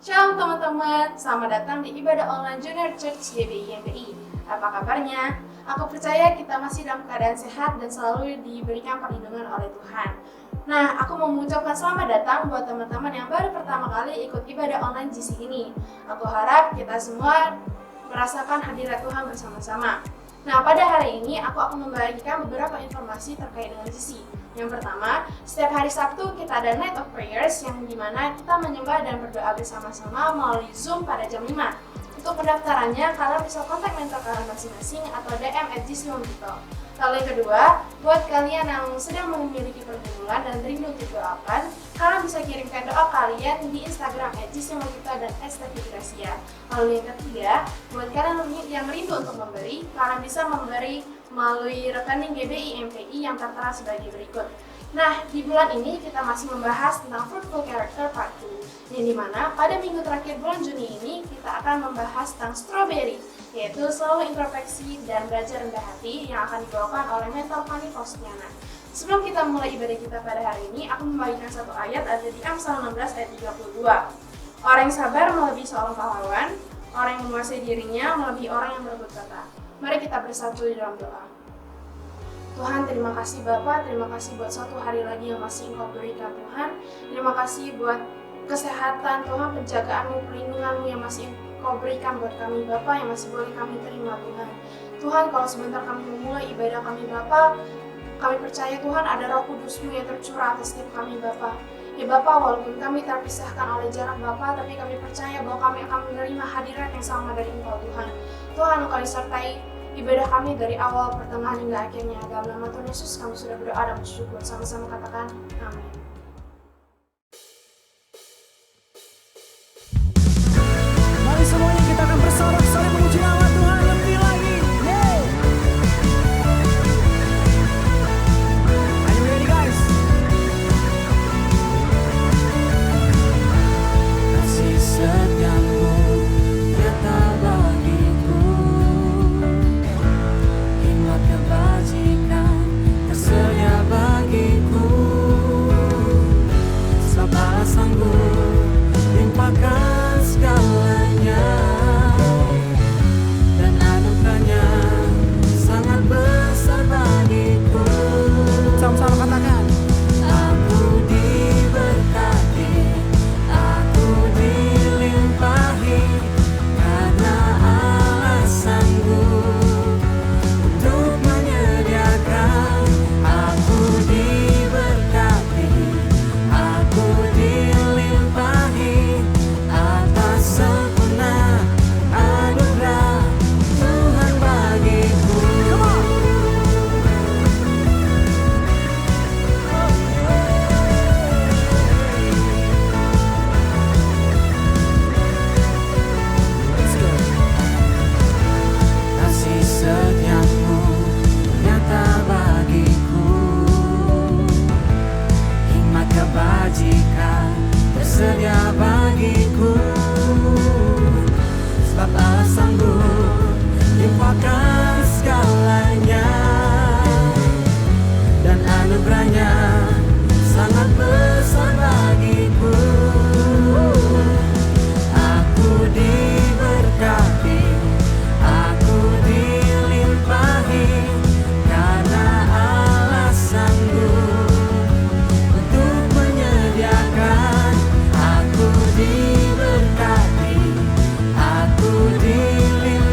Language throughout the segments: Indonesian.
Shalom teman-teman, selamat datang di ibadah online Junior Church GBI MPI. Apa kabarnya? Aku percaya kita masih dalam keadaan sehat dan selalu diberikan perlindungan oleh Tuhan. Nah, aku mau mengucapkan selamat datang buat teman-teman yang baru pertama kali ikut ibadah online GC ini. Aku harap kita semua merasakan hadirat Tuhan bersama-sama. Nah, pada hari ini aku akan membagikan beberapa informasi terkait dengan GC. Yang pertama, setiap hari Sabtu kita ada Night of Prayers yang dimana kita menyembah dan berdoa bersama-sama melalui Zoom pada jam 5. Untuk pendaftarannya, kalian bisa kontak mentor kalian masing-masing atau DM @gcmomgito. Lalu yang kedua, buat kalian yang sedang memiliki pergumulan dan rindu untuk doakan, kalian bisa kirimkan doa kalian di Instagram @gcmomgito dan @stefigracia. Lalu yang ketiga, buat kalian yang rindu untuk memberi, kalian bisa memberi melalui rekening GBI MPI yang tertera sebagai berikut. Nah, di bulan ini kita masih membahas tentang Fruitful Character Part 2, yang dimana pada minggu terakhir bulan Juni ini kita akan membahas tentang strawberry, yaitu selalu introspeksi dan belajar rendah hati yang akan dibawakan oleh mentor Fanny Faustiniana. Sebelum kita mulai ibadah kita pada hari ini, aku membagikan satu ayat ada di Amsal 16 ayat 32. Orang yang sabar melebihi seorang pahlawan, orang yang menguasai dirinya melebihi orang yang berbuat kata. Mari kita bersatu di dalam doa. Tuhan, terima kasih Bapa, terima kasih buat satu hari lagi yang masih Engkau berikan Tuhan. Terima kasih buat kesehatan Tuhan, penjagaanmu, perlindunganmu yang masih Engkau berikan buat kami Bapa, yang masih boleh kami terima Tuhan. Tuhan, kalau sebentar kami memulai ibadah kami Bapa, kami percaya Tuhan ada Roh Kudus-Mu yang tercurah atas setiap kami Bapa. Ya Bapa, walaupun kami terpisahkan oleh jarak Bapa, tapi kami percaya bahwa kami akan menerima hadirat yang sama dari Engkau Tuhan. Tuhan, Engkau disertai ibadah kami dari awal, pertengahan hingga akhirnya. Dalam nama Tuhan Yesus kami sudah berdoa dan bersyukur. Sama-sama katakan amin. Mari semuanya kita akan bersorak-sorai memuji nama Tuhan lebih lagi. Yeay. Are you ready guys? Kasih setiamu nyata bagiku, hikmat kebajikan tersedia bagiku. Sebab Allah sanggup limpahkan segalanya, dan anugerahnya sangat besar bagiku. Sama-sama katakan, aku diberkati, aku dilimpahi, karena Allah sanggup untuk menyediakan. Aku diberkati, aku dilimpahi atas sempurna anugerah Tuhan bagiku. Let's go. Kasih setiamu nyata bagiku, hikmat kebajikan tersedia bagiku. Sebab Allah sanggup limpahkan segalanya, dan anugerahnya sangat besar bagiku. Aku diberkati, aku dilimpahi, karena Allah sanggup untuk menyediakan. Aku diberkati, aku dilimpahi.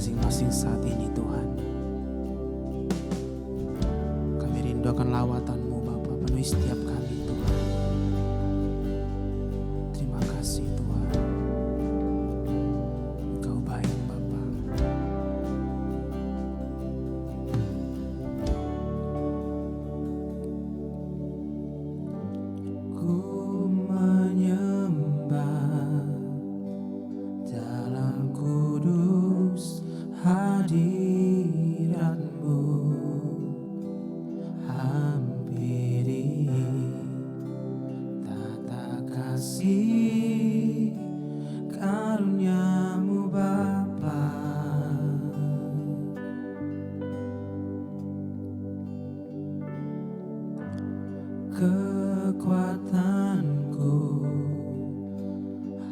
masing-masing saat ini Tuhan. Kami rindu akan lawatan-Mu Bapa, penuhi setiap kami Tuhan. Terima kasih Tuhan, Engkau baik Bapa. Ku menyembah dalam kudus hadirat-Mu, hampiri tata kasih karunia-Mu Bapa. Kekuatanku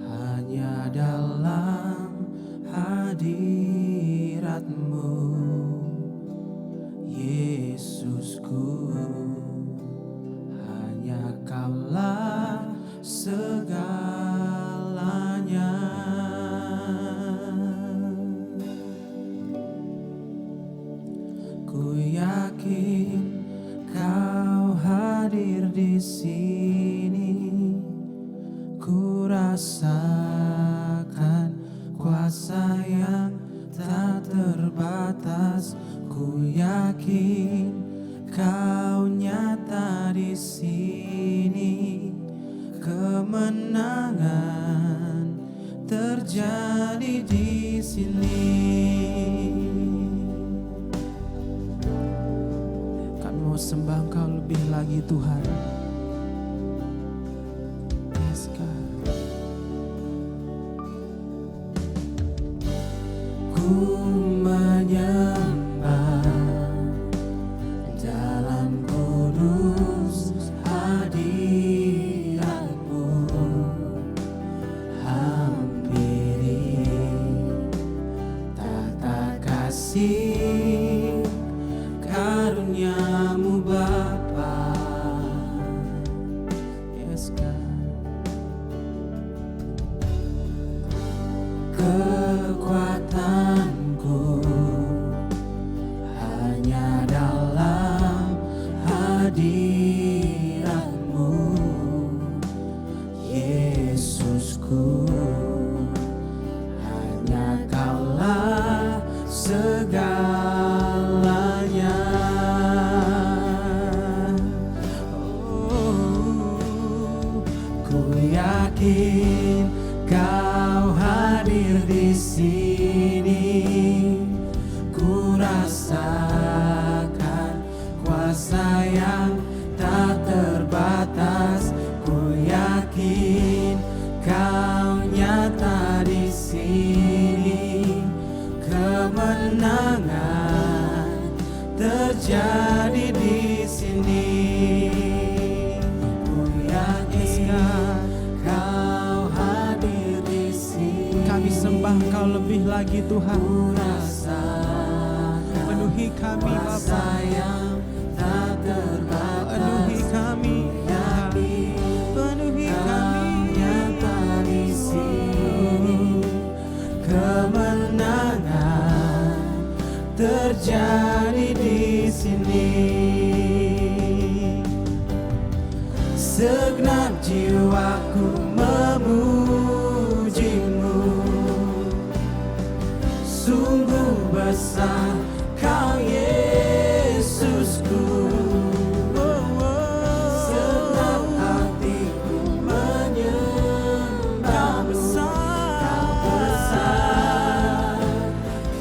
hanya dalam hadirat-Mu, Yesusku. Hanya Kaulah segalanya. Ku yakin Kau hadir di sini. Ku rasakan kuasa yang tak terbatas. Ku yakin Kau nyata di sini. Kemenangan terjadi di sini. Kami mau sembah Engkau lebih lagi Tuhan. Yes, God. Ku menyembah dalam kudus hadirat-Mu, hampiri tata kasih karunia-Mu Bapa. Yes, God. Kekuatanku hanya dalam hadirat-Mu, Yesusku. Hanya Kaulah segalanya. Oh, ku yakin Kau hadir di sini. Ku rasakan kuasa yang tak terbatas. Ku yakin Kau nyata di sini. Kemenangan terjadi di sini. Ku yakin Kau hadir di sini. Kami sembah Kau lebih lagi Tuhan. Ku rasakan penuhi kami Bapa yang tak terbatas. Penuhi kami, penuhi kami nyata di sini. Kemenangan terjadi di sini. Segenap jiwaku memuji-Mu. Sungguh besar Kau Yesusku. Segenap hatiku menyembah-Mu. Kau besar,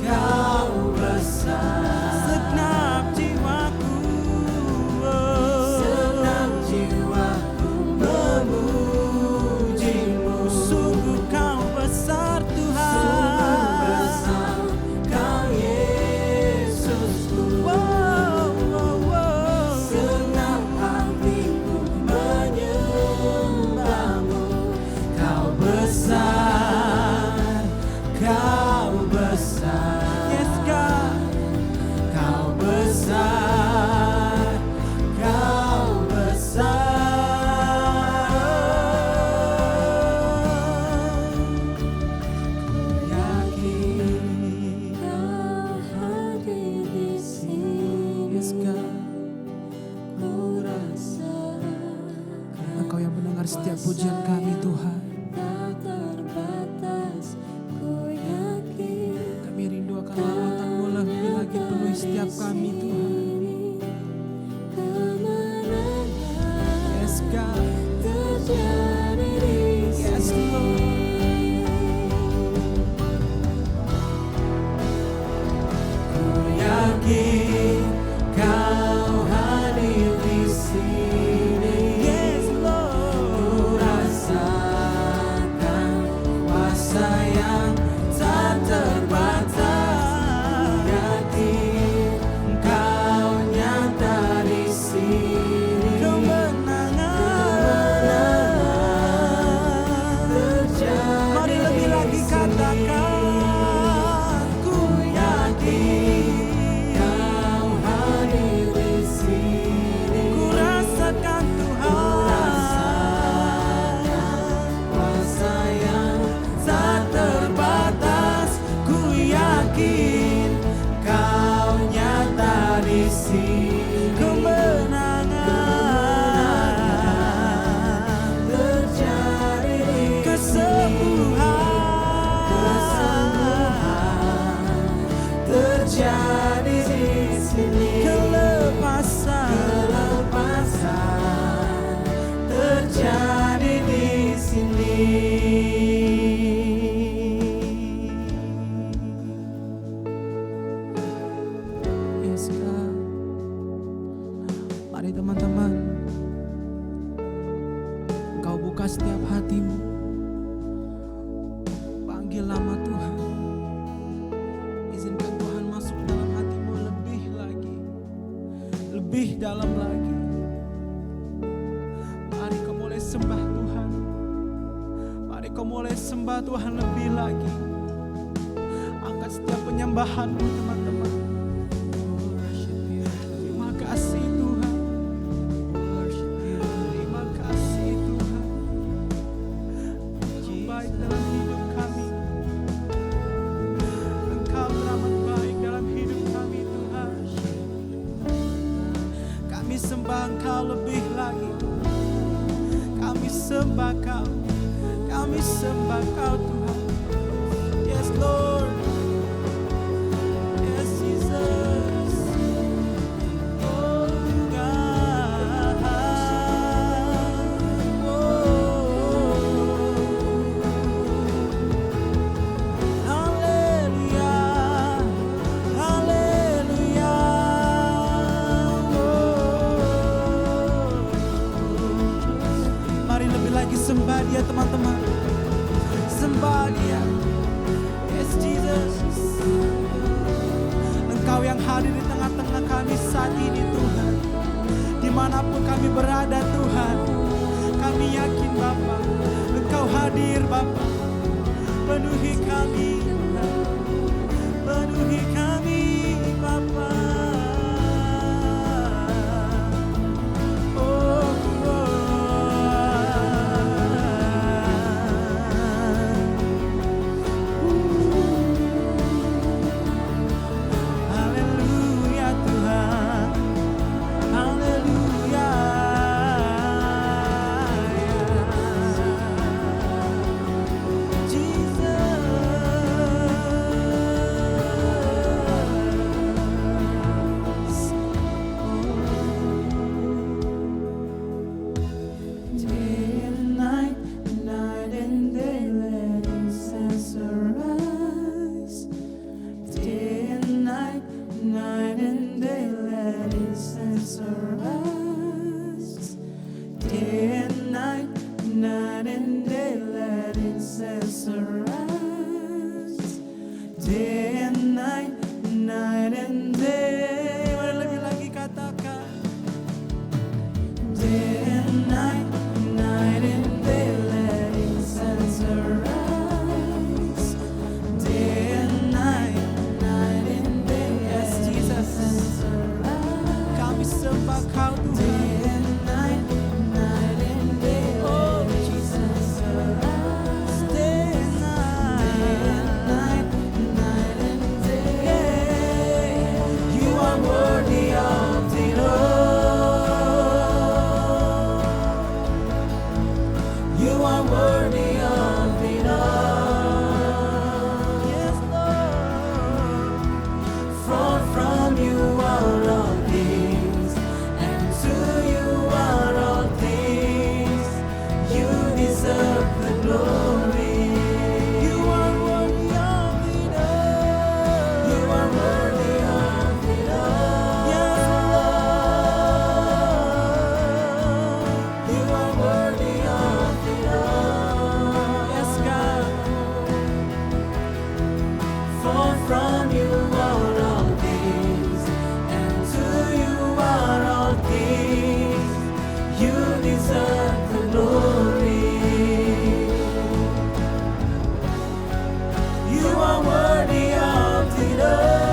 Kau besar. Segenap jiwaku, segenap jiwaku memuji-Mu. Sungguh Kau besar Tuhan. Sungguh besar Kau Yesusku. Segenap hatiku menyembah-Mu. Kau besar, Kau besar. Yes God. Kau besar, Kau besar. Ku yakin Kau setiap kami Tuhan. Yes God. Yes Lord. Ku yakin Kau hadir di sini. Yes Lord. Ku rasakan kuasa yang tak terbatas. Ku yakin Kau nyata di sini. Kemenangan terjadi. Mari lebih lagi katakan, ku yakin Kau hadir di sini. Ku rasakan Tuhan, kuasa yang tak terbatas. Ku yakin Kau nyata di sini. Kemenangan terjadi. Kesembuhan terjadi di sini. Kelepasan terjadi di sini. Yes God. Mari teman-teman, Engkau buka setiap hatimu. Panggil nama Tuhan. Izinkan Tuhan masuk dalam hatimu lebih lagi, lebih dalam lagi. Mari kau mulai sembah Tuhan. Mari kau mulai sembah Tuhan lebih lagi. Angkat setiap penyembahanmu teman-teman. Terima kasih Tuhan. Terima kasih Tuhan. Engkau baik dalam hidup kami. Engkau teramat baik dalam hidup kami Tuhan. Kami sembah Engkau lebih lagi. Kami sembah Kau. Kami sembah Kau Tuhan. Yes Lord. Yes Jesus. Oh God. Hallelujah. Hallelujah. Mari lebih lagi sembah Dia teman-teman. Sembah Dia. Yes Jesus. Engkau yang hadir di tengah-tengah kami saat ini Tuhan. Dimanapun kami berada Tuhan, kami yakin Bapa, Engkau hadir Bapa. Penuhi kami, penuhi kami Bapa. Oh, haleluya Tuhan. Haleluya. Jesus. Day and night and day, let incense arise. Day and night and day, let incense arise. Day and night and day, let incense arise. Day and night and day. Mari lebih lagi katakan. Day and night and day, let incense arise. Day and night and day, yes Jesus. Kami sembah Kau Tuhan. Day and night and day, oh Jesus. Day and night and day. You are worthy of it all. You are worthy of it all. Yes, Lord. For from you deserve the glory. You are worthy of it all.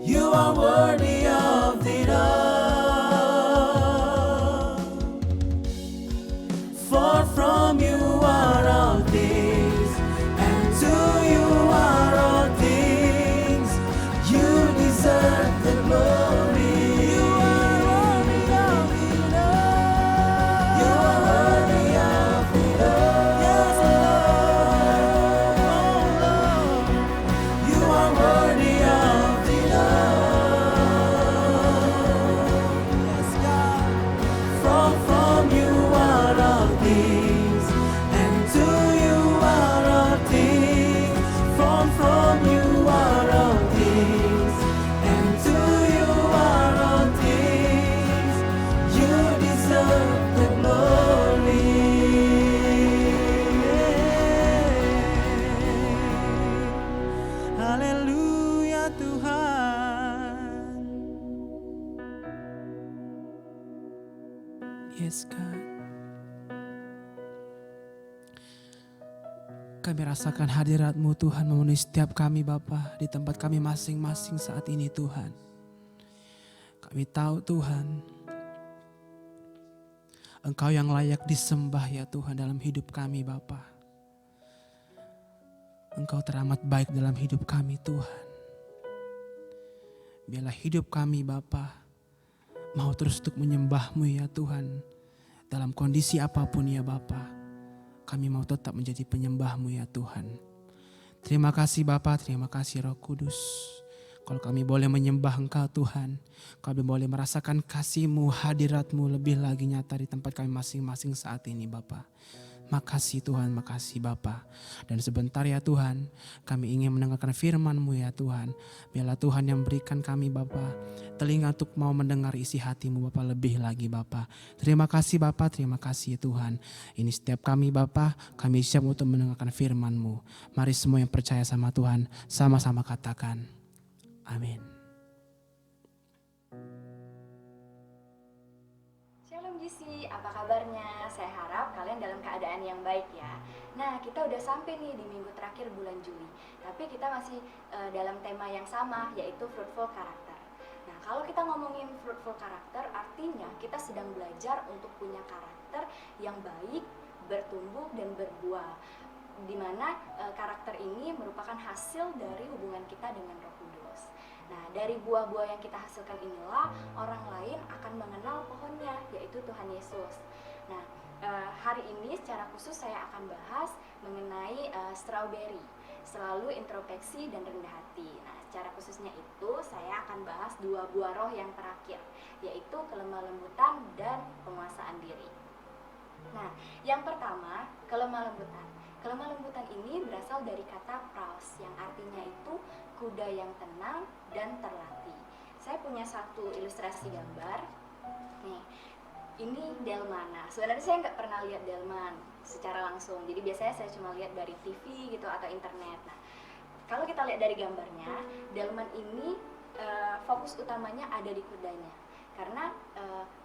You are worthy of it all. For from you are all things, and to you are all things. You deserve the glory. You are worthy of it all. You are worthy of it all. Yes, Lord. Oh, Lord. You are worthy of it all. Yes, God. From you are all things, and to you are all things. From you are all things, and to you are all things. You deserve the glory. Haleluya Tuhan. Yes God. Kami rasakan hadirat-Mu Tuhan memenuhi setiap kami Bapa di tempat kami masing-masing saat ini Tuhan. Kami tahu Tuhan, Engkau yang layak disembah ya Tuhan dalam hidup kami Bapa. Engkau teramat baik dalam hidup kami Tuhan. Biarlah hidup kami Bapa mau terus untuk menyembah-Mu ya Tuhan. Dalam kondisi apapun ya Bapa. Kami mau tetap menjadi penyembah-Mu ya Tuhan. Terima kasih Bapa, terima kasih Roh Kudus. Kalau kami boleh menyembah Engkau Tuhan, kami boleh merasakan kasih-Mu, hadirat-Mu lebih lagi nyata di tempat kami masing-masing saat ini Bapa. Makasih Tuhan, makasih Bapa. Dan sebentar ya Tuhan, kami ingin mendengarkan firman-Mu ya Tuhan. Biarlah Tuhan yang berikan kami Bapa telinga untuk mau mendengar isi hati-Mu Bapa lebih lagi Bapa. Terima kasih Bapa, terima kasih Tuhan. Ini setiap kami Bapa, kami siap untuk mendengarkan firman-Mu. Mari semua yang percaya sama Tuhan, sama-sama katakan, amin. Shalom GC, apa kabarnya? Saya harap kalian dalam keadaan yang baik ya. Nah, kita udah sampai nih di minggu terakhir bulan Juli. Tapi kita masih dalam tema yang sama, yaitu fruitful character. Nah, kalau kita ngomongin fruitful character, artinya kita sedang belajar untuk punya karakter yang baik, bertumbuh dan berbuah. Di mana karakter ini merupakan hasil dari hubungan kita dengan Roh Kudus. Nah, dari buah-buah yang kita hasilkan inilah orang lain akan mengenal pohonnya, yaitu Tuhan Yesus. Nah, hari ini secara khusus saya akan bahas mengenai strawberry, selalu introspeksi dan rendah hati. Nah, secara khususnya itu saya akan bahas dua buah roh yang terakhir, yaitu kelemah lembutan dan penguasaan diri. Nah, yang pertama, kelemah lembutan. Kelemah lembutan ini berasal dari kata praus, yang artinya itu kuda yang tenang dan terlatih. Saya punya satu ilustrasi gambar. Nih, ini delman. Nah, sebenarnya saya nggak pernah lihat delman secara langsung. Jadi biasanya saya cuma lihat dari TV gitu atau internet. Nah, kalau kita lihat dari gambarnya, delman ini fokus utamanya ada di kudanya. Karena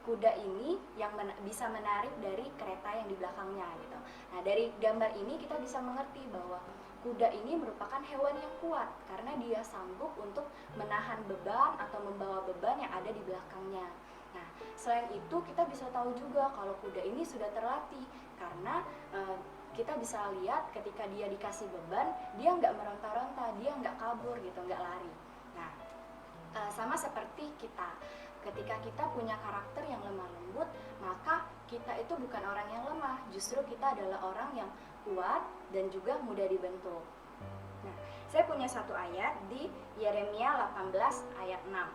kuda ini yang bisa menarik dari kereta yang di belakangnya gitu. Nah, dari gambar ini kita bisa mengerti bahwa kuda ini merupakan hewan yang kuat karena dia sanggup untuk menahan beban atau membawa beban yang ada di belakangnya. Nah, selain itu kita bisa tahu juga kalau kuda ini sudah terlatih karena kita bisa lihat ketika dia dikasih beban, dia nggak meronta-ronta, dia nggak kabur gitu, nggak lari. Nah, sama seperti kita. Ketika kita punya karakter yang lemah lembut, maka kita itu bukan orang yang lemah, justru kita adalah orang yang kuat dan juga mudah dibentuk. Nah, saya punya satu ayat di Yeremia 18 ayat 6.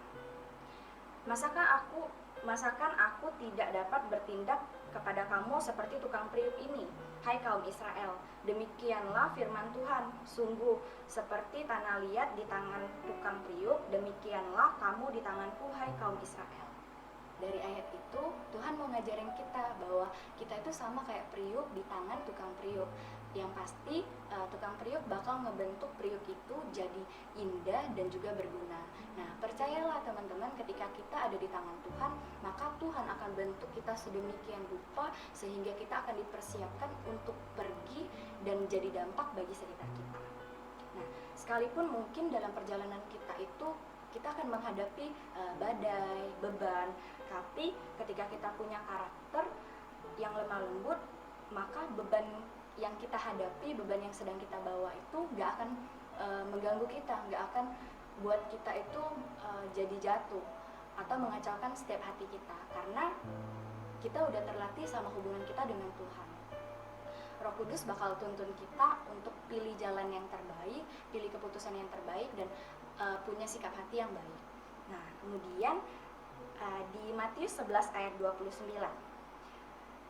Masakan aku tidak dapat bertindak kepada kamu seperti tukang periuk ini, hai kaum Israel. Demikianlah firman Tuhan, sungguh seperti tanah liat di tangan tukang periuk, demikianlah kamu di tanganku, hai kaum Israel. Dari ayat itu, Tuhan mau ngajarin kita bahwa kita itu sama kayak periuk di tangan tukang periuk. Yang pasti tukang seorang periuk bakal ngebentuk periuk itu jadi indah dan juga berguna. Nah, percayalah teman-teman, ketika kita ada di tangan Tuhan, maka Tuhan akan bentuk kita sedemikian rupa sehingga kita akan dipersiapkan untuk pergi dan jadi dampak bagi sekitar kita. Nah, sekalipun mungkin dalam perjalanan kita itu kita akan menghadapi badai, beban, tapi ketika kita punya karakter yang lemah lembut, maka beban yang kita hadapi, beban yang sedang kita bawa itu gak akan mengganggu kita, gak akan buat kita itu jadi jatuh atau mengacaukan setiap hati kita, karena kita udah terlatih sama hubungan kita dengan Tuhan. Roh Kudus bakal tuntun kita untuk pilih jalan yang terbaik, pilih keputusan yang terbaik, dan punya sikap hati yang baik. Nah, kemudian di Matius 11 ayat 29,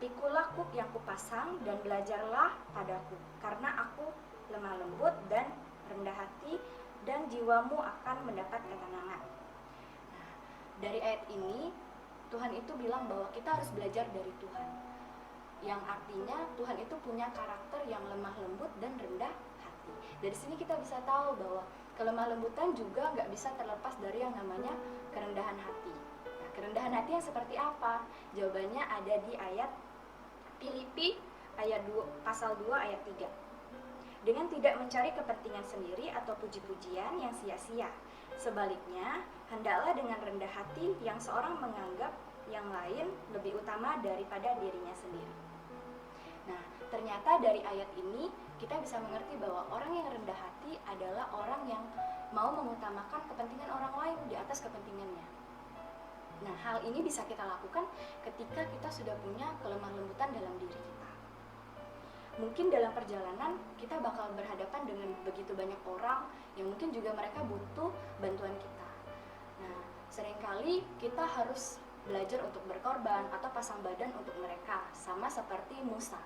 "Pikulah kuk yang kupasang dan belajarlah padaku, karena aku lemah lembut dan rendah hati, dan jiwamu akan mendapat ketenangan." Nah, dari ayat ini Tuhan itu bilang bahwa kita harus belajar dari Tuhan, yang artinya Tuhan itu punya karakter yang lemah lembut dan rendah hati. Dari sini kita bisa tahu bahwa kelemah lembutan juga nggak bisa terlepas dari yang namanya kerendahan hati. Nah, kerendahan hati yang seperti apa? Jawabannya ada di ayat Filipi ayat 2, pasal 2 ayat 3. "Dengan tidak mencari kepentingan sendiri atau puji-pujian yang sia-sia. Sebaliknya, hendaklah dengan rendah hati yang seorang menganggap yang lain lebih utama daripada dirinya sendiri." Nah, ternyata dari ayat ini kita bisa mengerti bahwa orang yang rendah hati adalah orang yang mau mengutamakan kepentingan orang lain di atas kepentingannya. Nah, hal ini bisa kita lakukan ketika kita sudah punya kelemah lembutan dalam diri kita. Mungkin dalam perjalanan kita bakal berhadapan dengan begitu banyak orang yang mungkin juga mereka butuh bantuan kita. Nah, seringkali kita harus belajar untuk berkorban atau pasang badan untuk mereka, sama seperti Musa.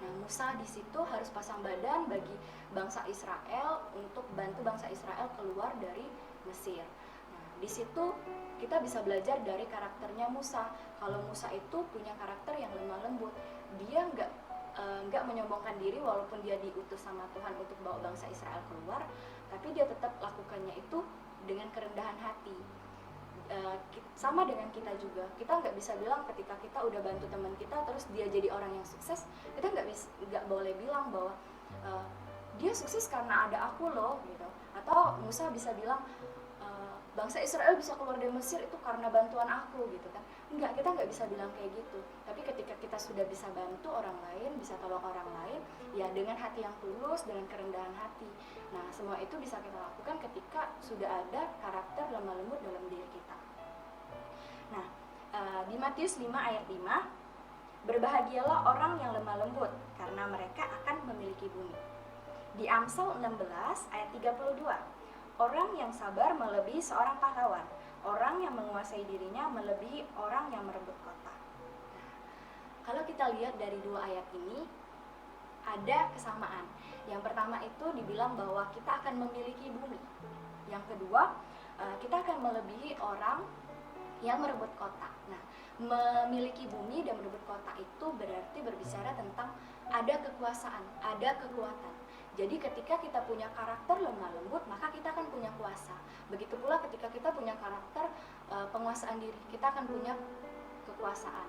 Nah, Musa di situ harus pasang badan bagi bangsa Israel untuk bantu bangsa Israel keluar dari Mesir. Nah, di situ kita bisa belajar dari karakternya Musa. Kalau Musa itu punya karakter yang lemah lembut, dia nggak menyombongkan diri walaupun dia diutus sama Tuhan untuk bawa bangsa Israel keluar, tapi dia tetap lakukannya itu dengan kerendahan hati. Sama dengan kita juga, kita nggak bisa bilang ketika kita udah bantu teman kita terus dia jadi orang yang sukses, kita nggak boleh bilang bahwa dia sukses karena ada aku loh gitu. Atau Musa bisa bilang bangsa Israel bisa keluar dari Mesir itu karena bantuan aku gitu kan. Enggak, kita nggak bisa bilang kayak gitu. Tapi ketika kita sudah bisa bantu orang lain, bisa tolong orang lain, ya dengan hati yang tulus, dengan kerendahan hati. Nah, semua itu bisa kita lakukan ketika sudah ada karakter lemah lembut dalam diri kita. Nah, di Matius 5 ayat 5, "Berbahagialah orang yang lemah lembut, karena mereka akan memiliki bumi." Di Amsal 16 ayat 32, "Orang yang sabar melebihi seorang pahlawan, orang yang menguasai dirinya melebihi orang yang merebut kota." Nah, kalau kita lihat dari dua ayat ini, ada kesamaan. Yang pertama itu dibilang bahwa kita akan memiliki bumi. Yang kedua, kita akan melebihi orang yang merebut kota. Nah, memiliki bumi dan merebut kota itu berarti berbicara tentang ada kekuasaan, ada kekuatan. Jadi ketika kita punya karakter lemah lembut, maka kita akan punya kuasa. Begitu pula ketika kita punya karakter penguasaan diri, kita akan punya kekuasaan.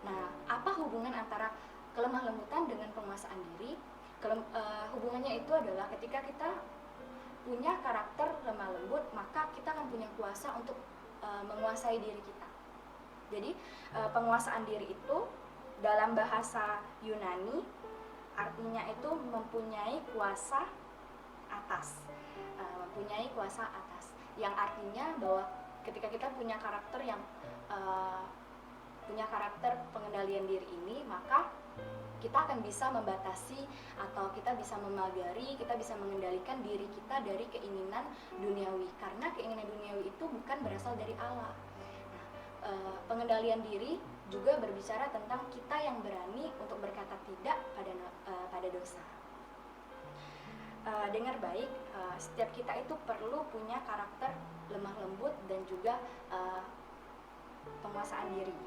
Nah, apa hubungan antara kelemah lembutan dengan penguasaan diri? Hubungannya itu adalah ketika kita punya karakter lemah lembut, maka kita akan punya kuasa untuk menguasai diri kita. Jadi penguasaan diri itu dalam bahasa Yunani artinya itu mempunyai kuasa atas, mempunyai kuasa atas, yang artinya bahwa ketika kita punya karakter yang punya karakter pengendalian diri ini, maka kita akan bisa membatasi atau kita bisa memagari, kita bisa mengendalikan diri kita dari keinginan duniawi, karena keinginan duniawi itu bukan berasal dari Allah. Nah, pengendalian diri juga berbicara tentang kita yang berani untuk berkata tidak pada dosa. Dengar baik, setiap kita itu perlu punya karakter lemah lembut dan juga penguasaan diri.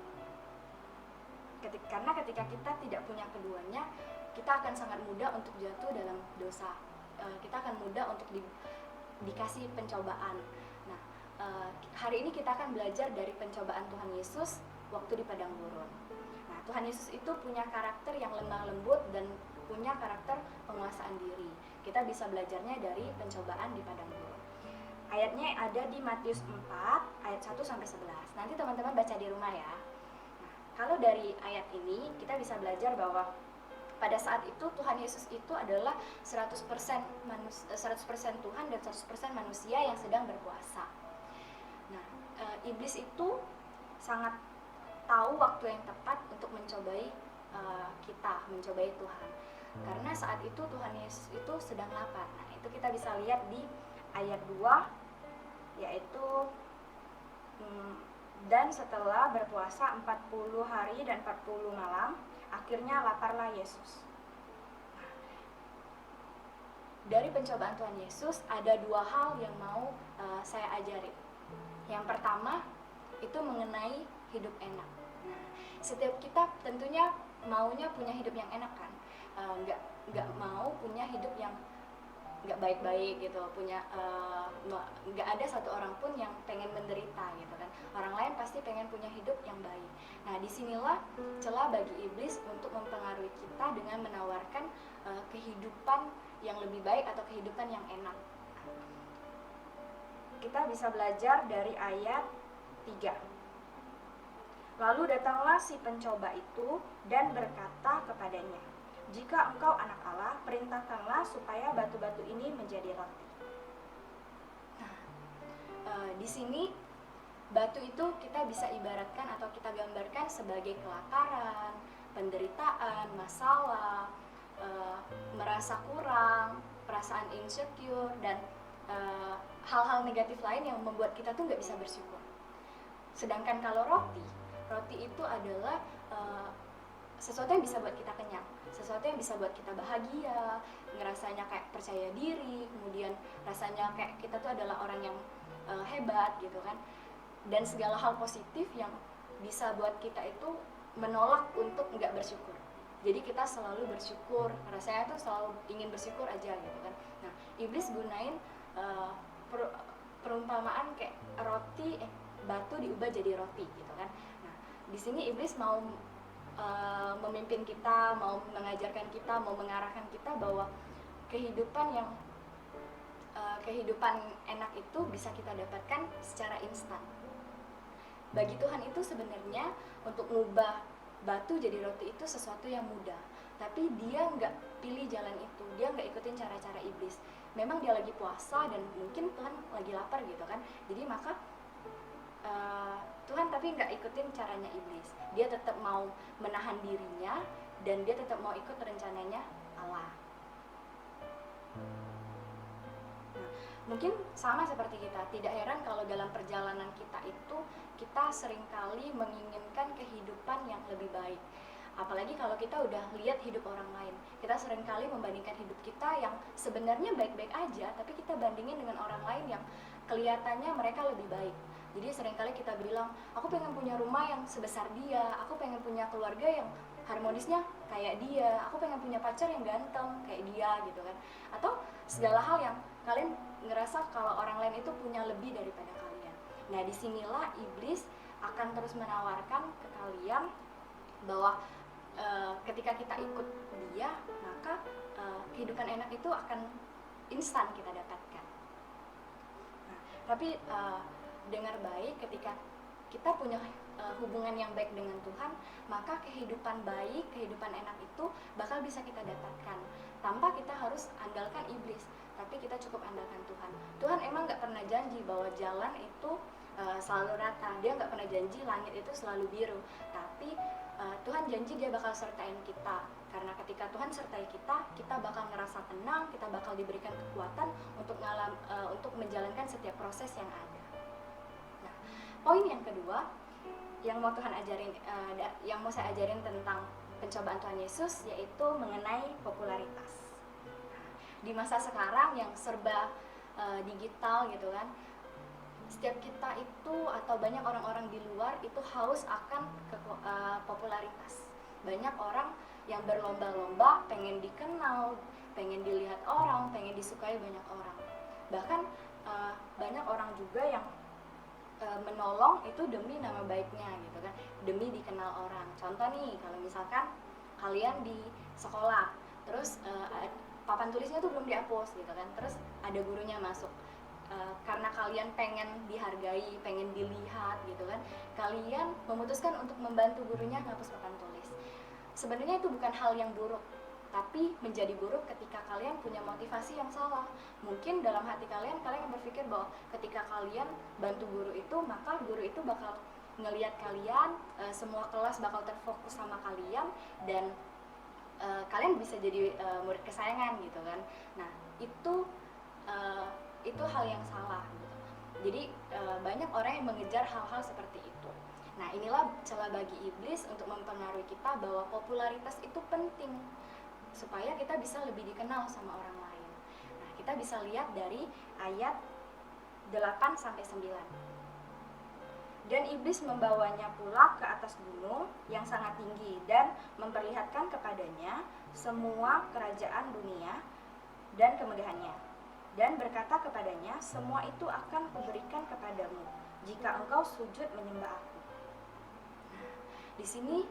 Karena ketika kita tidak punya keduanya, kita akan sangat mudah untuk jatuh dalam dosa. kita akan mudah untuk dikasih pencobaan. Nah, hari ini kita akan belajar dari pencobaan Tuhan Yesus waktu di padang gurun. Nah, Tuhan Yesus itu punya karakter yang lemah lembut dan punya karakter penguasaan diri. Kita bisa belajarnya dari pencobaan di padang gurun. Ayatnya ada di Matius 4 ayat 1 sampai 11. Nanti teman-teman baca di rumah ya. Nah, kalau dari ayat ini kita bisa belajar bahwa pada saat itu Tuhan Yesus itu adalah 100% Tuhan dan 100% manusia yang sedang berpuasa. Nah, iblis itu sangat tahu waktu yang tepat untuk mencobai kita, mencobai Tuhan. Karena saat itu Tuhan Yesus itu sedang lapar. Nah, itu kita bisa lihat di ayat 2, yaitu dan setelah berpuasa 40 hari dan 40 malam, akhirnya laparlah Yesus. Dari pencobaan Tuhan Yesus ada dua hal yang mau saya ajarin. Yang pertama itu mengenai hidup enak. Nah, setiap kita tentunya maunya punya hidup yang enak kan, nggak mau punya hidup yang nggak baik-baik gitu, nggak ada satu orang pun yang pengen menderita gitu kan. Orang lain pasti pengen punya hidup yang baik. Nah, disinilah celah bagi iblis untuk mempengaruhi kita dengan menawarkan kehidupan yang lebih baik atau kehidupan yang enak. Kita bisa belajar dari ayat 3. Lalu datanglah si pencoba itu dan berkata kepadanya, "Jika engkau anak Allah, perintahkanlah supaya batu-batu ini menjadi roti." Nah, di sini batu itu kita bisa ibaratkan atau kita gambarkan sebagai kelaparan, penderitaan, masalah, merasa kurang, perasaan insecure, dan hal-hal negatif lain yang membuat kita tuh nggak bisa bersyukur. Sedangkan kalau roti itu adalah sesuatu yang bisa buat kita kenyang, sesuatu yang bisa buat kita bahagia, ngerasanya kayak percaya diri, kemudian rasanya kayak kita tuh adalah orang yang hebat gitu kan, dan segala hal positif yang bisa buat kita itu menolak untuk nggak bersyukur. Jadi kita selalu bersyukur, rasanya tuh selalu ingin bersyukur aja gitu kan. Nah, iblis gunain perumpamaan kayak batu diubah jadi roti gitu kan. Nah, di sini iblis mau memimpin kita, mau mengajarkan kita, mau mengarahkan kita bahwa kehidupan enak itu bisa kita dapatkan secara instan. Bagi Tuhan itu sebenarnya untuk mengubah batu jadi roti itu sesuatu yang mudah, tapi dia nggak pilih jalan itu, dia nggak ikutin cara-cara iblis. Memang dia lagi puasa dan mungkin Tuhan lagi lapar gitu kan, jadi maka Tuhan tapi nggak ikutin caranya iblis. Dia tetap mau menahan dirinya dan dia tetap mau ikut rencananya Allah. Nah, mungkin sama seperti kita. Tidak heran kalau dalam perjalanan kita itu kita seringkali menginginkan kehidupan yang lebih baik. Apalagi kalau kita udah lihat hidup orang lain, kita seringkali membandingkan hidup kita yang sebenarnya baik-baik aja, tapi kita bandingin dengan orang lain yang kelihatannya mereka lebih baik. Jadi seringkali kita bilang, aku pengen punya rumah yang sebesar dia, aku pengen punya keluarga yang harmonisnya kayak dia, aku pengen punya pacar yang ganteng kayak dia gitu kan. Atau segala hal yang kalian ngerasa kalau orang lain itu punya lebih daripada kalian. Nah, disinilah iblis akan terus menawarkan ke kalian bahwa ketika kita ikut dia, maka kehidupan enak itu akan instan kita dapatkan. Nah, tapi dengar baik, ketika kita punya hubungan yang baik dengan Tuhan, maka kehidupan baik, kehidupan enak itu bakal bisa kita dapatkan tanpa kita harus andalkan iblis, tapi kita cukup andalkan Tuhan. Tuhan emang gak pernah janji bahwa jalan itu selalu rata, dia gak pernah janji langit itu selalu biru, tapi Tuhan janji dia bakal sertain kita. Karena ketika Tuhan sertai kita, kita bakal ngerasa tenang, kita bakal diberikan kekuatan untuk menjalankan setiap proses yang ada. Poin yang kedua yang mau Tuhan ajarin, yang mau saya ajarin tentang pencobaan Tuhan Yesus, yaitu mengenai popularitas. Di masa sekarang yang serba digital gitu kan, setiap kita itu atau banyak orang-orang di luar itu haus akan popularitas. Banyak orang yang berlomba-lomba pengen dikenal, pengen dilihat orang, pengen disukai banyak orang. Bahkan banyak orang juga yang menolong itu demi nama baiknya gitu kan, demi dikenal orang. Contoh nih, kalau misalkan kalian di sekolah, terus papan tulisnya tuh belum dihapus gitu kan, terus ada gurunya masuk, karena kalian pengen dihargai, pengen dilihat gitu kan, kalian memutuskan untuk membantu gurunya ngapus papan tulis. Sebenarnya itu bukan hal yang buruk, tapi menjadi buruk ketika kalian punya motivasi yang salah. Mungkin dalam hati kalian berpikir bahwa ketika kalian bantu guru itu, maka guru itu bakal ngelihat kalian, semua kelas bakal terfokus sama kalian, dan kalian bisa jadi murid kesayangan gitu kan. Nah, itu hal yang salah gitu. Jadi banyak orang yang mengejar hal-hal seperti itu. Nah, inilah celah bagi iblis untuk mempengaruhi kita bahwa popularitas itu penting supaya kita bisa lebih dikenal sama orang lain. Nah, kita bisa lihat dari ayat 8-9. Dan iblis membawanya pula ke atas gunung yang sangat tinggi dan memperlihatkan kepadanya semua kerajaan dunia dan kemegahannya, dan berkata kepadanya, semua itu akan kuberikan kepadamu jika engkau sujud menyembah aku. Di sini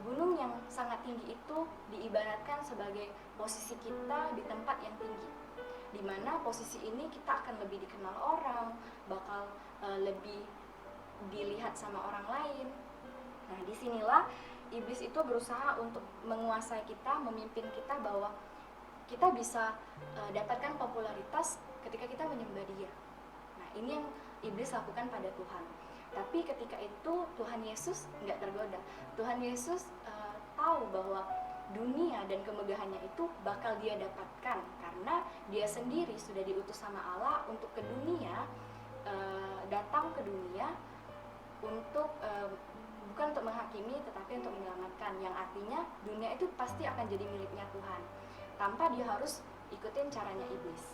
gunung yang sangat tinggi itu diibaratkan sebagai posisi kita di tempat yang tinggi, di mana posisi ini kita akan lebih dikenal orang, bakal lebih dilihat sama orang lain. Nah, disinilah iblis itu berusaha untuk menguasai kita, memimpin kita bahwa kita bisa dapatkan popularitas ketika kita menyembah Dia. Nah, ini yang iblis lakukan pada Tuhan. Tapi ketika itu Tuhan Yesus nggak tergoda. Tuhan Yesus tahu bahwa dunia dan kemegahannya itu bakal Dia dapatkan karena Dia sendiri sudah diutus sama Allah untuk ke dunia, datang ke dunia untuk bukan untuk menghakimi tetapi untuk menyelamatkan, yang artinya dunia itu pasti akan jadi miliknya Tuhan tanpa Dia harus ikutin caranya iblis.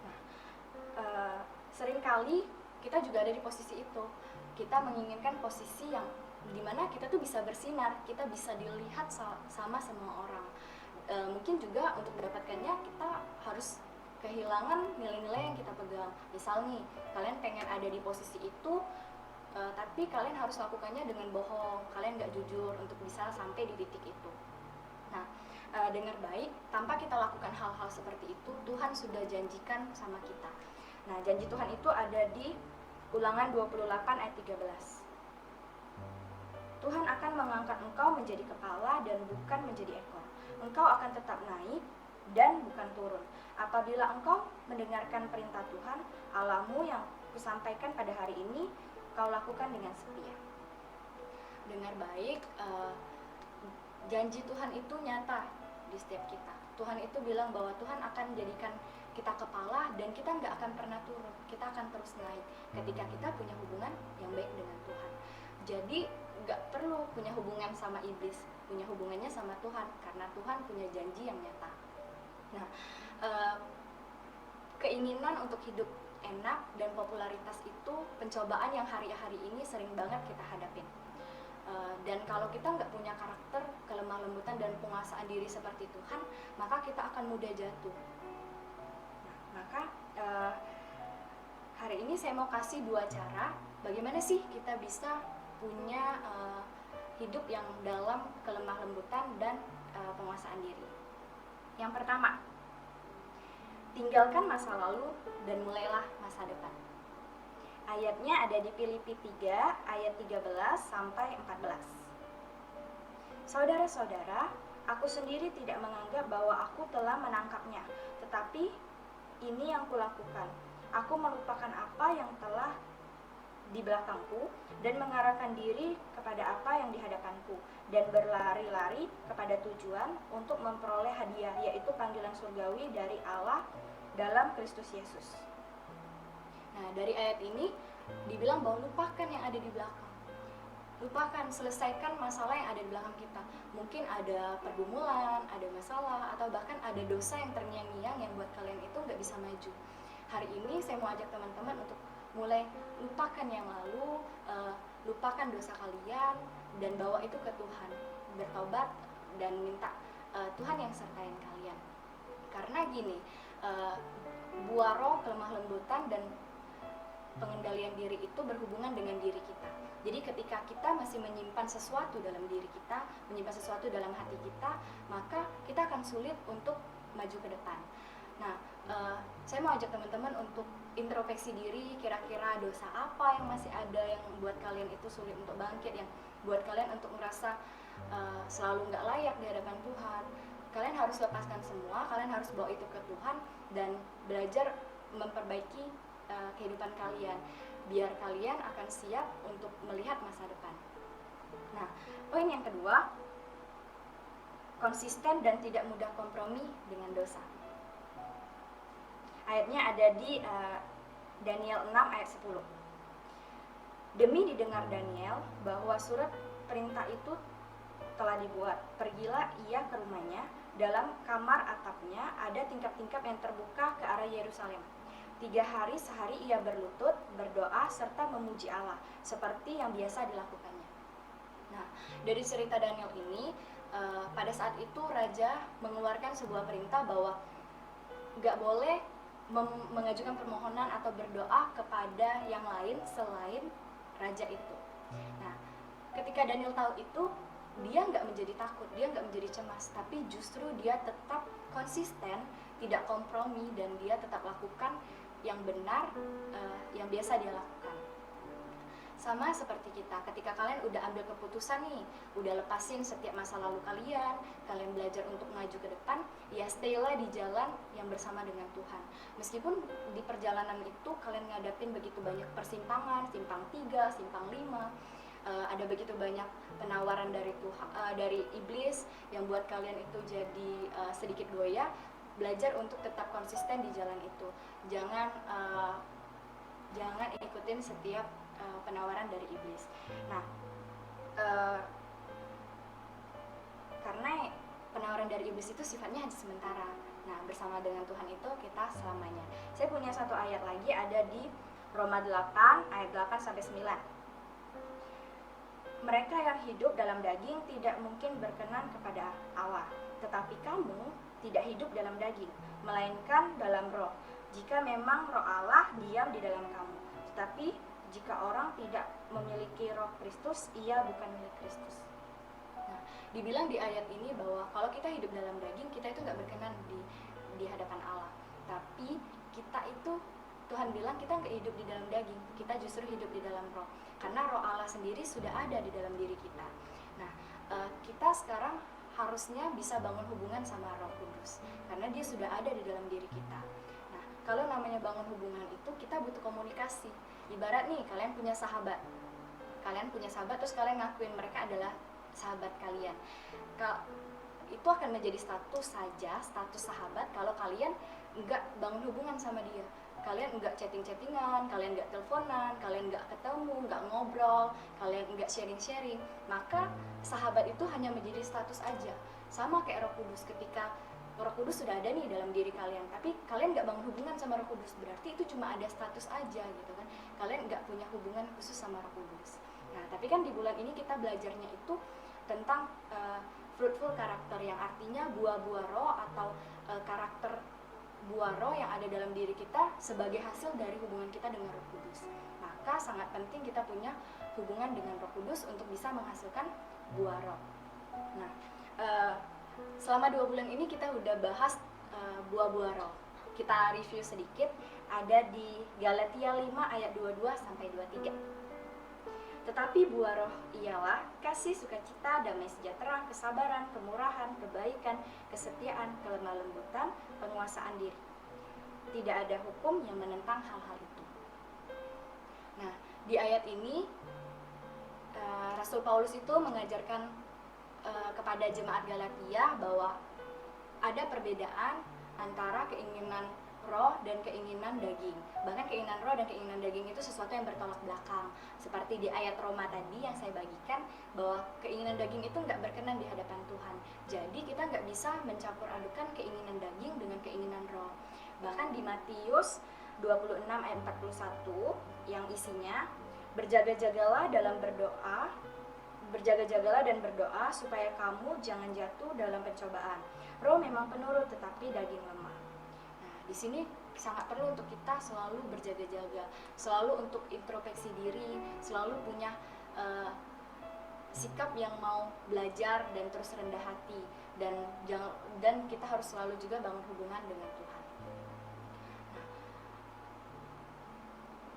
Nah, seringkali kita juga ada di posisi itu. Kita menginginkan posisi yang dimana kita tuh bisa bersinar, kita bisa dilihat sama semua orang. Mungkin juga untuk mendapatkannya kita harus kehilangan nilai-nilai yang kita pegang. Misal nih, kalian pengen ada di posisi itu, tapi kalian harus lakukannya dengan bohong, kalian gak jujur untuk bisa sampai di titik itu. Nah, dengar baik, tanpa kita lakukan hal-hal seperti itu, Tuhan sudah janjikan sama kita. Nah, janji Tuhan itu ada di Ulangan 28 ayat 13. Tuhan akan mengangkat engkau menjadi kepala dan bukan menjadi ekor. Engkau akan tetap naik dan bukan turun. Apabila engkau mendengarkan perintah Tuhan Allahmu yang kusampaikan pada hari ini, kau lakukan dengan setia. Dengar baik, janji Tuhan itu nyata di setiap kita. Tuhan itu bilang bahwa Tuhan akan jadikan kita kepala dan kita nggak akan pernah turun, kita akan terus naik ketika kita punya hubungan yang baik dengan Tuhan. Jadi nggak perlu punya hubungan sama iblis, punya hubungannya sama Tuhan karena Tuhan punya janji yang nyata. Nah, keinginan untuk hidup enak dan popularitas itu pencobaan yang hari-hari ini sering banget kita hadapin. Dan kalau kita nggak punya karakter kelemah lembutan dan penguasaan diri seperti Tuhan, maka kita akan mudah jatuh. Maka hari ini saya mau kasih 2 cara bagaimana sih kita bisa punya hidup yang dalam kelemah lembutan dan penguasaan diri. Yang pertama, tinggalkan masa lalu dan mulailah masa depan. Ayatnya ada di Filipi 3 ayat 13 sampai 14. Saudara-saudara, aku sendiri tidak menganggap bahwa aku telah menangkapnya, tetapi ini yang kulakukan. Aku melupakan apa yang telah di belakangku dan mengarahkan diri kepada apa yang di hadapanku dan berlari-lari kepada tujuan untuk memperoleh hadiah, yaitu panggilan surgawi dari Allah dalam Kristus Yesus. Nah, dari ayat ini dibilang bahwa lupakan yang ada di belakang. Lupakan, selesaikan masalah yang ada di belakang kita. Mungkin ada pergumulan, ada masalah, atau bahkan ada dosa yang terngiang-ngiang yang buat kalian itu nggak bisa maju. Hari ini saya mau ajak teman-teman untuk mulai lupakan yang lalu, lupakan dosa kalian, dan bawa itu ke Tuhan. Bertobat dan minta Tuhan yang sertain kalian. Karena gini, buah roh, kelemah lembutan, dan pengendalian diri itu berhubungan dengan diri kita. Jadi ketika kita masih menyimpan sesuatu dalam diri kita, menyimpan sesuatu dalam hati kita, maka kita akan sulit untuk maju ke depan. Nah, saya mau ajak teman-teman untuk introspeksi diri, kira-kira dosa apa yang masih ada yang buat kalian itu sulit untuk bangkit, yang buat kalian untuk merasa selalu nggak layak di hadapan Tuhan. Kalian harus lepaskan semua, kalian harus bawa itu ke Tuhan dan belajar memperbaiki kehidupan kalian, biar kalian akan siap untuk melihat masa depan. Nah, poin yang kedua, konsisten dan tidak mudah kompromi dengan dosa. Ayatnya ada di Daniel 6 ayat 10. Demi didengar Daniel bahwa surat perintah itu telah dibuat, pergilah ia ke rumahnya. Dalam kamar atapnya ada tingkap-tingkap yang terbuka ke arah Yerusalem. 3 hari sehari ia berlutut, berdoa, serta memuji Allah, seperti yang biasa dilakukannya. Nah, dari cerita Daniel ini, pada saat itu Raja mengeluarkan sebuah perintah bahwa nggak boleh mengajukan permohonan atau berdoa kepada yang lain selain Raja itu. Nah, ketika Daniel tahu itu, dia nggak menjadi takut, dia nggak menjadi cemas, tapi justru dia tetap konsisten, tidak kompromi, dan dia tetap lakukan yang benar, yang biasa dia lakukan. Sama seperti kita, ketika kalian udah ambil keputusan nih, udah lepasin setiap masa lalu kalian belajar untuk maju ke depan, ya stay-lah di jalan yang bersama dengan Tuhan. Meskipun di perjalanan itu kalian ngadapin begitu banyak persimpangan, simpang 3, simpang 5, ada begitu banyak penawaran dari Tuhan, dari iblis yang buat kalian itu jadi sedikit goyah. Belajar untuk tetap konsisten di jalan itu. Jangan ikutin setiap penawaran dari iblis. Nah, karena penawaran dari iblis itu sifatnya hanya sementara. Nah, bersama dengan Tuhan itu kita selamanya. Saya punya satu ayat lagi, ada di Roma 8 ayat 8 sampai 9. Mereka yang hidup dalam daging tidak mungkin berkenan kepada Allah, tetapi kamu tidak hidup dalam daging, melainkan dalam roh. Jika memang roh Allah diam di dalam kamu. Tetapi jika orang tidak memiliki roh Kristus, ia bukan milik Kristus. Nah, dibilang di ayat ini bahwa kalau kita hidup dalam daging, kita itu nggak berkenan di hadapan Allah. Tapi kita itu, Tuhan bilang kita nggak hidup di dalam daging, kita justru hidup di dalam roh. Karena roh Allah sendiri sudah ada di dalam diri kita. Nah, kita sekarang harusnya bisa bangun hubungan sama Roh Kudus, karena dia sudah ada di dalam diri kita. Nah, kalau namanya bangun hubungan itu, kita butuh komunikasi. Ibarat nih, kalian punya sahabat terus kalian ngakuin mereka adalah sahabat kalian. Itu akan menjadi status sahabat kalau kalian nggak bangun hubungan sama dia. Kalian nggak chatting-chattingan, kalian nggak teleponan, kalian nggak ketemu, nggak ngobrol, kalian nggak sharing-sharing, maka sahabat itu hanya menjadi status aja. Sama kayak Roh Kudus, ketika Roh Kudus sudah ada nih dalam diri kalian, tapi kalian nggak bangun hubungan sama Roh Kudus, berarti itu cuma ada status aja gitu kan. Kalian nggak punya hubungan khusus sama Roh Kudus. Nah, tapi kan di bulan ini kita belajarnya itu tentang fruitful karakter, yang artinya buah-buah roh atau karakter buah roh yang ada dalam diri kita sebagai hasil dari hubungan kita dengan Roh Kudus. Maka sangat penting kita punya hubungan dengan Roh Kudus untuk bisa menghasilkan buah roh. Nah, selama 2 bulan ini kita udah bahas buah-buah roh. Kita review sedikit, ada di Galatia 5 ayat 22 sampai 23. Tetapi buah roh ialah kasih, sukacita, damai sejahtera, kesabaran, kemurahan, kebaikan, kesetiaan, kelemah lembutan, penguasaan diri. Tidak ada hukum yang menentang hal-hal itu. Nah, di ayat ini Rasul Paulus itu mengajarkan kepada jemaat Galatia bahwa ada perbedaan antara keinginan roh dan keinginan daging. Bahkan keinginan roh dan keinginan daging itu sesuatu yang bertolak belakang. Seperti di ayat Roma tadi yang saya bagikan, bahwa keinginan daging itu nggak berkenan di hadapan Tuhan. Jadi kita nggak bisa mencampur adukan keinginan daging dengan keinginan roh. Bahkan di Matius 26 ayat 41 yang isinya, berjaga-jagalah dan berdoa supaya kamu jangan jatuh dalam pencobaan. Roh memang penurut tetapi daging lemah. Nah, di sini sangat perlu untuk kita selalu berjaga-jaga, selalu untuk introspeksi diri, selalu punya sikap yang mau belajar dan terus rendah hati, dan kita harus selalu juga bangun hubungan dengan Tuhan.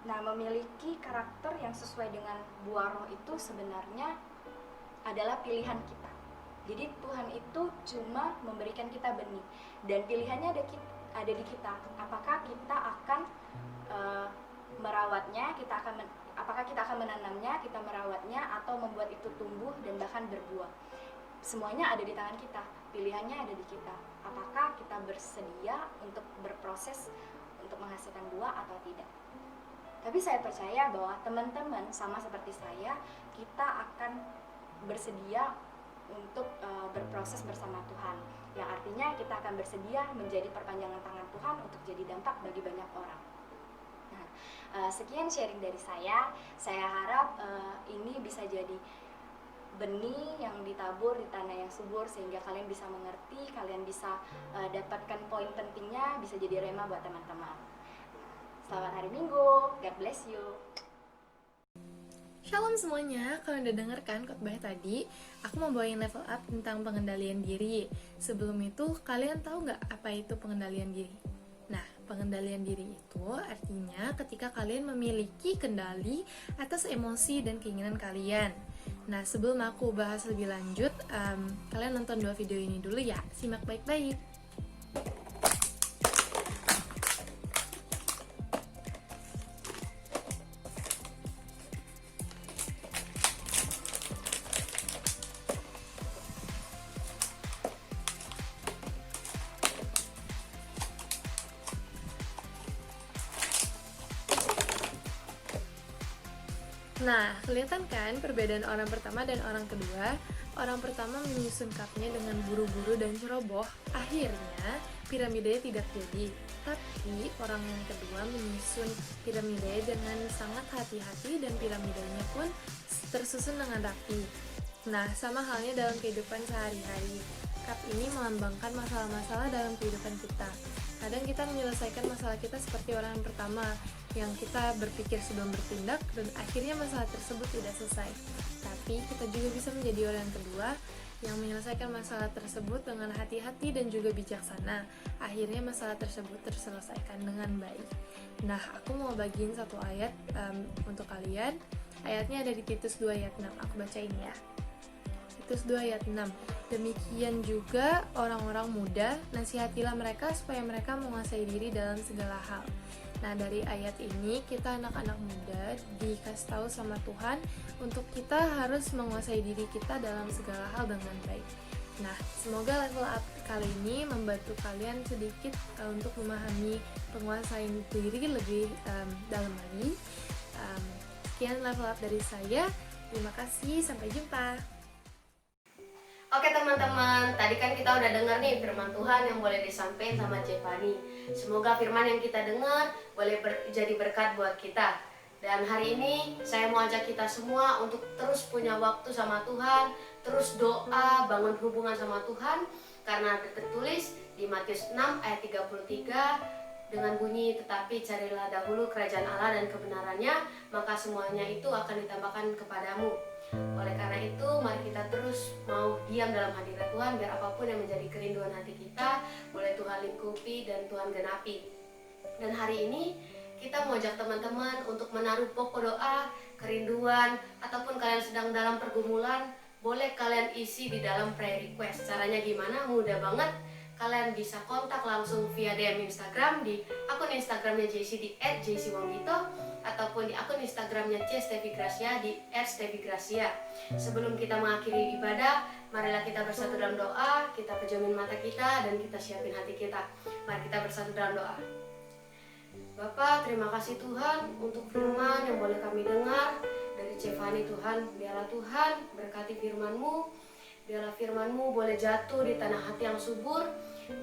Nah, memiliki karakter yang sesuai dengan buah roh itu sebenarnya adalah pilihan kita. Jadi Tuhan itu cuma memberikan kita benih, dan pilihannya ada di kita. Apakah kita akan merawatnya, apakah kita akan menanamnya, kita merawatnya, atau membuat itu tumbuh dan bahkan berbuah. Semuanya ada di tangan kita, pilihannya ada di kita. Apakah kita bersedia untuk berproses untuk menghasilkan buah atau tidak. Tapi saya percaya bahwa teman-teman sama seperti saya, kita akan bersedia untuk berproses bersama Tuhan. Yang artinya kita akan bersedia menjadi perpanjangan tangan Tuhan untuk jadi dampak bagi banyak orang. Nah, sekian sharing dari saya. Saya harap ini bisa jadi benih yang ditabur di tanah yang subur, sehingga kalian bisa mengerti, kalian bisa dapatkan poin pentingnya, bisa jadi rema buat teman-teman. Selamat hari Minggu, God bless you. Shalom semuanya, kalian udah denger kan khotbah tadi? Aku mau bawain level up tentang pengendalian diri. Sebelum itu, kalian tahu nggak apa itu pengendalian diri? Nah, pengendalian diri itu artinya ketika kalian memiliki kendali atas emosi dan keinginan kalian. Nah, sebelum aku bahas lebih lanjut, kalian nonton 2 video ini dulu ya, simak baik-baik. Nah, kelihatan kan perbedaan orang pertama dan orang kedua? Orang pertama menyusun cupnya dengan buru-buru dan ceroboh, akhirnya piramidanya tidak jadi. Tapi orang yang kedua menyusun piramidanya dengan sangat hati-hati dan piramidanya pun tersusun dengan rapi. Nah, sama halnya dalam kehidupan sehari-hari. Cup ini melambangkan masalah-masalah dalam kehidupan kita. Kadang kita menyelesaikan masalah kita seperti orang yang pertama, yang kita berpikir sebelum bertindak dan akhirnya masalah tersebut tidak selesai. Tapi kita juga bisa menjadi orang yang kedua yang menyelesaikan masalah tersebut dengan hati-hati dan juga bijaksana. Akhirnya masalah tersebut terselesaikan dengan baik. Nah, aku mau bagiin satu ayat untuk kalian. Ayatnya ada di Titus 2 ayat 6. Aku bacain ya. Titus 2 ayat 6. Demikian juga orang-orang muda, nasihatilah mereka supaya mereka menguasai diri dalam segala hal. Nah, dari ayat ini kita anak-anak muda dikasih tahu sama Tuhan untuk kita harus menguasai diri kita dalam segala hal dengan baik. Nah, semoga level up kali ini membantu kalian sedikit untuk memahami penguasaan diri lebih dalam lagi. Sekian level up dari saya. Terima kasih, sampai jumpa. Oke teman-teman, tadi kan kita udah dengar nih firman Tuhan yang boleh disampaikan sama Cevani. Semoga firman yang kita dengar boleh jadi berkat buat kita. Dan hari ini saya mau ajak kita semua untuk terus punya waktu sama Tuhan, terus doa, bangun hubungan sama Tuhan. Karena tertulis di Matius 6 ayat 33 dengan bunyi, tetapi carilah dahulu kerajaan Allah dan kebenarannya, maka semuanya itu akan ditambahkan kepadamu. Oleh karena itu, mari kita terus mau diam dalam hadirat Tuhan, biar apapun yang menjadi kerinduan hati kita boleh Tuhan lingkupi dan Tuhan genapi. Dan hari ini kita mau ajak teman-teman untuk menaruh pokok doa, kerinduan, ataupun kalian sedang dalam pergumulan, boleh kalian isi di dalam prayer request. Caranya gimana? Mudah banget. Kalian bisa kontak langsung via DM Instagram di akun Instagramnya JC di @jcwongito, ataupun di akun Instagramnya @stevigracia di @stevigracia. Sebelum kita mengakhiri ibadah, marilah kita bersatu dalam doa. Kita pejamin mata kita dan kita siapin hati kita. Mari kita bersatu dalam doa. Bapa, terima kasih Tuhan untuk firman yang boleh kami dengar dari Cevani. Tuhan, biarlah Tuhan berkati firman-Mu. Biarlah firman-Mu boleh jatuh di tanah hati yang subur,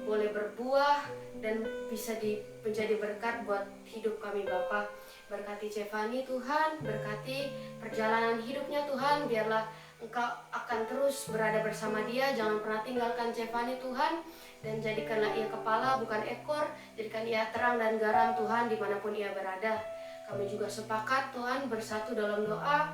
boleh berbuah dan bisa menjadi berkat buat hidup kami Bapa. Berkati Cevani Tuhan, berkati perjalanan hidupnya Tuhan, biarlah Engkau akan terus berada bersama dia. Jangan pernah tinggalkan Cevani Tuhan, Dan jadikanlah ia kepala bukan ekor, jadikan ia terang dan garam Tuhan dimanapun ia berada. Kami juga sepakat Tuhan bersatu dalam doa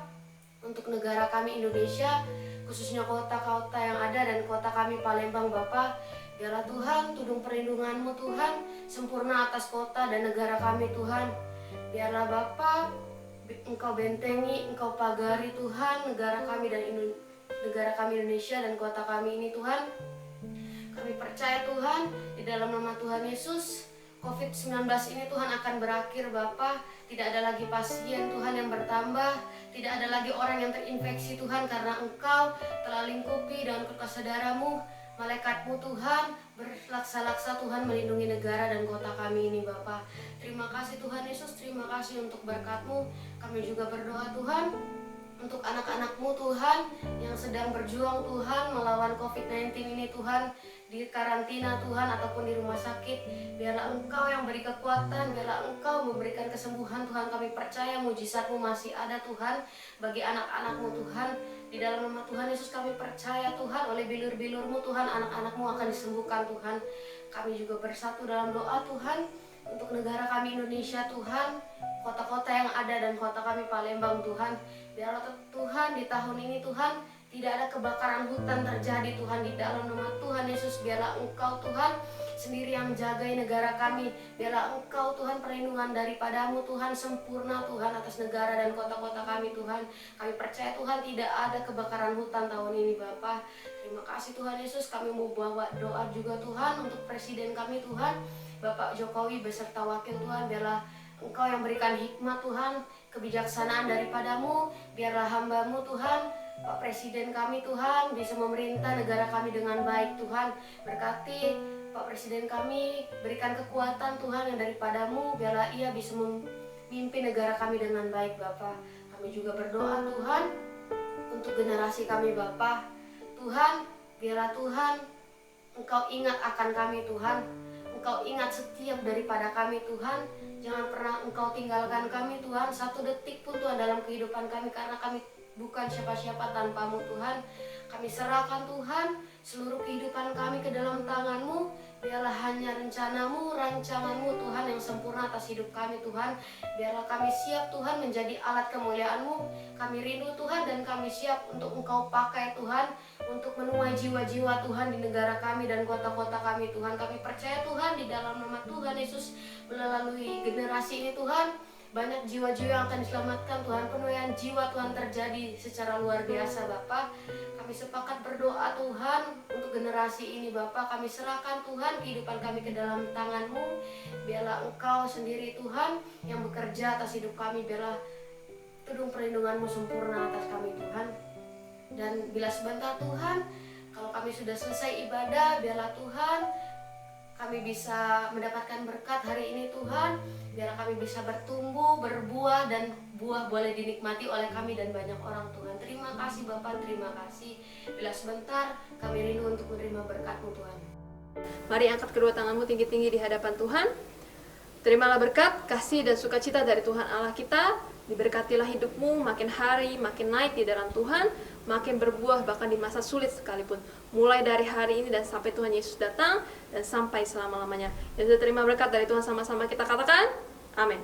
untuk negara kami Indonesia, khususnya kota-kota yang ada dan kota kami Palembang Bapa. Biarlah Tuhan tudung perlindungan-Mu Tuhan sempurna atas kota dan negara kami Tuhan. Biarlah Bapa Engkau bentengi, Engkau pagari Tuhan negara kami dan negara kami Indonesia dan kota kami ini Tuhan. Kami percaya Tuhan di dalam nama Tuhan Yesus COVID-19 ini Tuhan akan berakhir Bapa. Tidak ada lagi pasien Tuhan yang bertambah, tidak ada lagi orang yang terinfeksi Tuhan, karena Engkau telah lingkupi dengan kuasa darah-Mu, malaikat-Mu Tuhan, berlaksa-laksa Tuhan melindungi negara dan kota kami ini Bapa. Terima kasih Tuhan Yesus, terima kasih untuk berkat-Mu. Kami juga berdoa Tuhan untuk anak-anak-Mu Tuhan yang sedang berjuang Tuhan melawan COVID-19 ini Tuhan, di karantina Tuhan ataupun di rumah sakit. Biarlah Engkau yang beri kekuatan, biarlah Engkau memberikan kesembuhan Tuhan. Kami percaya mujizat-Mu masih ada Tuhan bagi anak-anak-Mu Tuhan. Di dalam nama Tuhan Yesus kami percaya Tuhan, oleh bilur-bilur-Mu Tuhan, anak-anak-Mu akan disembuhkan Tuhan. Kami juga bersatu dalam doa Tuhan untuk negara kami Indonesia Tuhan, kota-kota yang ada dan kota kami Palembang Tuhan. Biarlah Tuhan di tahun ini Tuhan tidak ada kebakaran hutan terjadi Tuhan, di dalam nama Tuhan Yesus. Biarlah Engkau Tuhan sendiri yang menjagai negara kami. Biarlah Engkau Tuhan perlindungan daripadamu Tuhan sempurna Tuhan atas negara dan kota-kota kami Tuhan. Kami percaya Tuhan tidak ada kebakaran hutan tahun ini Bapa. Terima kasih Tuhan Yesus. Kami mau bawa doa juga Tuhan untuk presiden kami Tuhan, Bapak Jokowi beserta wakil Tuhan. Biarlah Engkau yang berikan hikmat Tuhan, kebijaksanaan daripadamu. Biarlah hamba-Mu Tuhan, Pak Presiden kami Tuhan, bisa memerintah negara kami dengan baik Tuhan. Berkati Pak Presiden kami, berikan kekuatan Tuhan yang daripadamu. Biarlah ia bisa memimpin negara kami dengan baik Bapa. Kami juga berdoa Tuhan untuk generasi kami Bapa. Tuhan, biarlah Tuhan Engkau ingat akan kami Tuhan. Engkau ingat setiap daripada kami Tuhan. Jangan pernah Engkau tinggalkan kami Tuhan, satu detik pun Tuhan dalam kehidupan kami, karena kami bukan siapa-siapa tanpa-Mu Tuhan. Kami serahkan Tuhan seluruh kehidupan kami ke dalam tangan-Mu. Biarlah hanya rencana-Mu, rancangan-Mu Tuhan yang sempurna atas hidup kami Tuhan. Biarlah kami siap Tuhan menjadi alat kemuliaan-Mu. Kami rindu Tuhan dan kami siap untuk Engkau pakai Tuhan, untuk menuai jiwa-jiwa Tuhan di negara kami dan kota-kota kami Tuhan. Kami percaya Tuhan di dalam nama Tuhan Yesus, melalui generasi ini Tuhan, banyak jiwa-jiwa yang akan diselamatkan Tuhan. Penuaian jiwa Tuhan terjadi secara luar biasa Bapa. Kami sepakat berdoa Tuhan untuk generasi ini Bapa. Kami serahkan Tuhan kehidupan kami ke dalam tangan-Mu. Biarlah Engkau sendiri Tuhan yang bekerja atas hidup kami. Biarlah tudung perlindungan-Mu sempurna atas kami Tuhan. Dan bila sebentar Tuhan, kalau kami sudah selesai ibadah, biarlah Tuhan kami bisa mendapatkan berkat hari ini Tuhan. Biarlah kami bisa bertumbuh, berbuah, dan buah boleh dinikmati oleh kami dan banyak orang Tuhan. Terima kasih Bapak, terima kasih. Bila sebentar kami rindu untuk menerima berkat-Mu Tuhan. Mari angkat kedua tanganmu tinggi-tinggi di hadapan Tuhan. Terimalah berkat, kasih, dan sukacita dari Tuhan Allah kita. Diberkatilah hidupmu makin hari, makin naik di dalam Tuhan, makin berbuah bahkan di masa sulit sekalipun. Mulai dari hari ini dan sampai Tuhan Yesus datang, dan sampai selama-lamanya. Yang sudah terima berkat dari Tuhan sama-sama kita katakan, amin.